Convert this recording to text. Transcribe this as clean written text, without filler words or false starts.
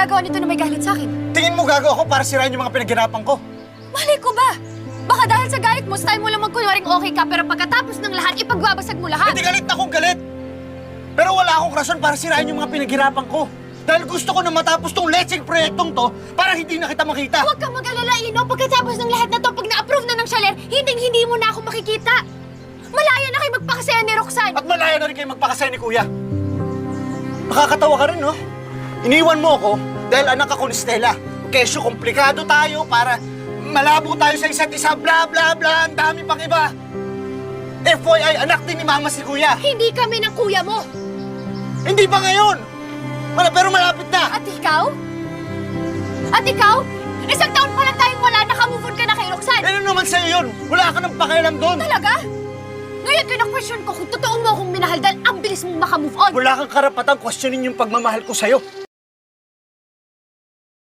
magagawa nito na may galit sa akin? Tingin mo gagawa ako para sirain yung mga pinaghirapan ko? Malay ko ba? Baka dahil sa galit mo, style mo lang magkunwaring okay ka, pero pagkatapos ng lahat, ipagbabasag mo lahat. Hindi galit na akong galit! Pero wala akong rason para sirain yung mga pinaghirapan ko. Dahil gusto ko na matapos tong letseng proyektong to para hindi na kita makita. Huwag kang mag-alala, Ino. Pagkatapos ng lahat na to, pag na-approve na ng Shaler, hindi mo na ako makikita. Malaya na kayo magpakasaya ni Roxanne. At malaya na rin kayo magpakasaya ni Kuya. Nakakatawa ka rin, no? Iniwan mo ako dahil anak ako ni Stella. Kesyo komplikado tayo para malabo tayo sa isa't isa, bla bla bla, ang dami pang iba. FYI, anak din ni Mama si Kuya. Hindi kami ng kuya mo. Hindi pa ngayon! Pero malapit na! At ikaw? At ikaw? Isang taon pa lang tayong wala, naka-move on ka na kay Roxanne. Ano naman sa'yo yun? Wala ka nang pakialam doon! Talaga? Ngayon, kina-question ko kung totoo mo akong minahal dahil ang bilis mong maka-move on. Wala kang karapatang questionin yung pagmamahal ko sa'yo.